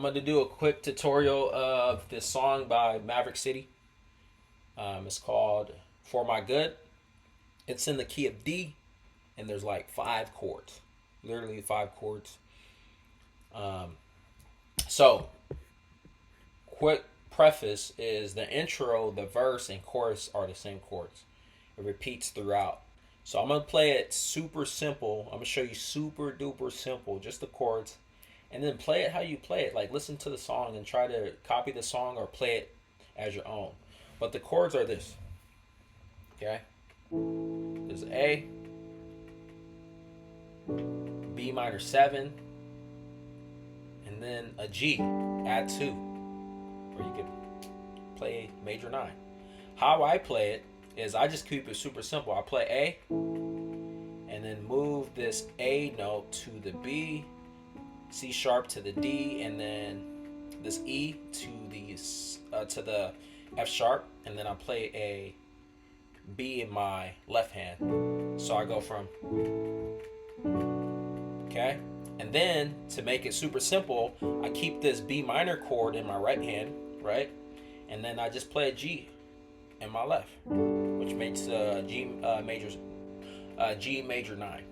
I'm going to do a quick tutorial of this song by Maverick City. It's called For My Good. It's in the key of D, and there's like 5 chords. Literally 5 chords. Um, so, quick preface is the intro, the verse, and chorus are the same chords. It repeats throughout. So I'm going to play it super simple. I'm going to show you super duper simple, just the chords. And then play it how you play it. Like listen to the song and try to copy the song or play it as your own. But the chords are this. Okay? There's A, B minor 7, and then a G, add 2. Or you could play major 9. How I play it is I just keep it super simple. I play A and then move this A note to the B, C sharp to the D, and then this E to the F sharp, and then I play a B in my left hand. So I go from, okay, and then to make it super simple, I keep this B minor chord in my right hand, right, and then I just play a G in my left, which makes G major 9,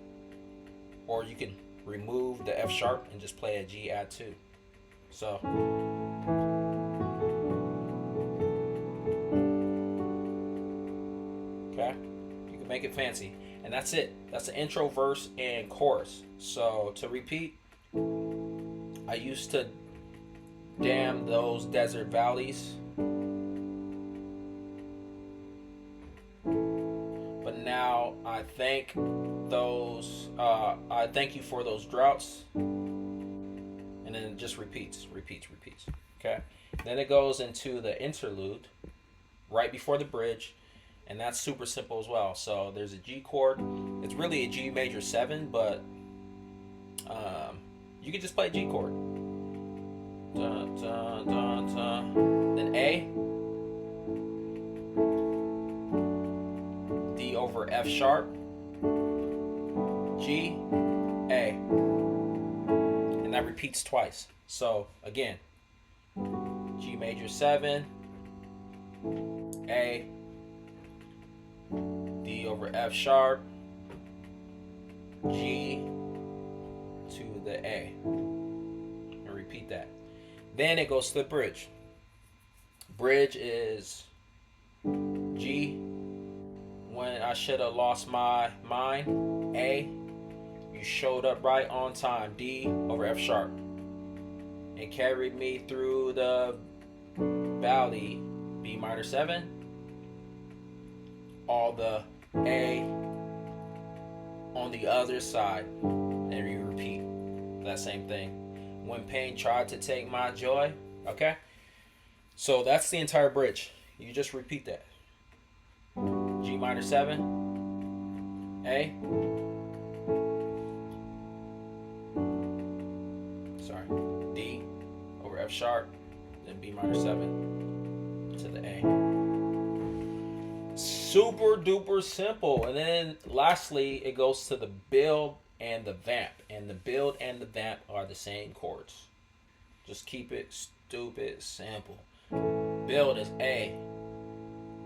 or you can remove the F sharp and just play a G add 2. So okay, you can make it fancy, and that's it. That's the intro, verse, and chorus. So to repeat, I used to damn those desert valleys, but now I thank I thank you for those droughts. And then it just repeats. Okay, then it goes into the interlude right before the bridge, and that's super simple as well. So there's a G chord. It's really a G major 7, but you could just play a G chord. Dun, dun, dun, dun. Then A, D over F sharp, G, A, and that repeats twice. So again, G major 7, A, D over F sharp, G to the A, and repeat that. Then it goes to the bridge. Bridge is G when I should have lost my mind, A, you showed up right on time, D over F sharp, and carried me through the valley, B minor 7, all the A on the other side, and you repeat that same thing. When pain tried to take my joy, okay? So that's the entire bridge. You just repeat that. G minor 7, A, sorry, D over F sharp, then B minor 7 to the A. Super duper simple. And then lastly, it goes to the build and the vamp. And the build and the vamp are the same chords. Just keep it stupid simple. Build is A.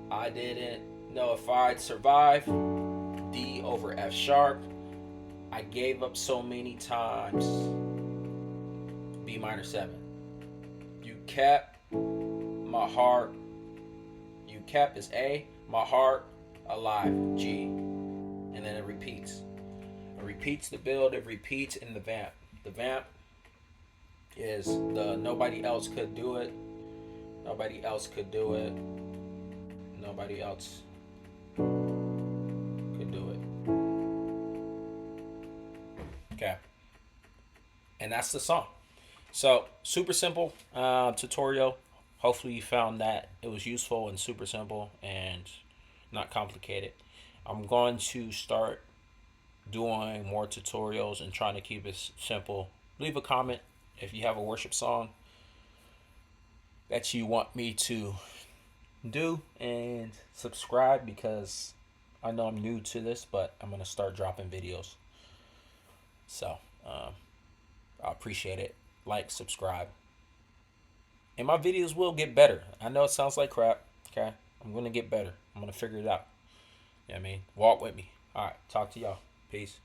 I didn't know if I'd survive. D over F sharp. I gave up so many times. B minor 7. You kept my heart. You kept is A. My heart alive. G. And then it repeats. It repeats the build. It repeats in the vamp. The vamp is the nobody else could do it. Nobody else could do it. Nobody else could do it. Okay. And that's the song. So super simple tutorial. Hopefully you found that it was useful and super simple and not complicated. I'm going to start doing more tutorials and trying to keep it simple. Leave a comment if you have a worship song that you want me to do, and subscribe because I know I'm new to this, but I'm going to start dropping videos. So I appreciate it. Like, subscribe. And my videos will get better. I know it sounds like crap. Okay, I'm gonna get better. I'm gonna figure it out. You know what I mean? Walk with me. All right, talk to y'all. Peace.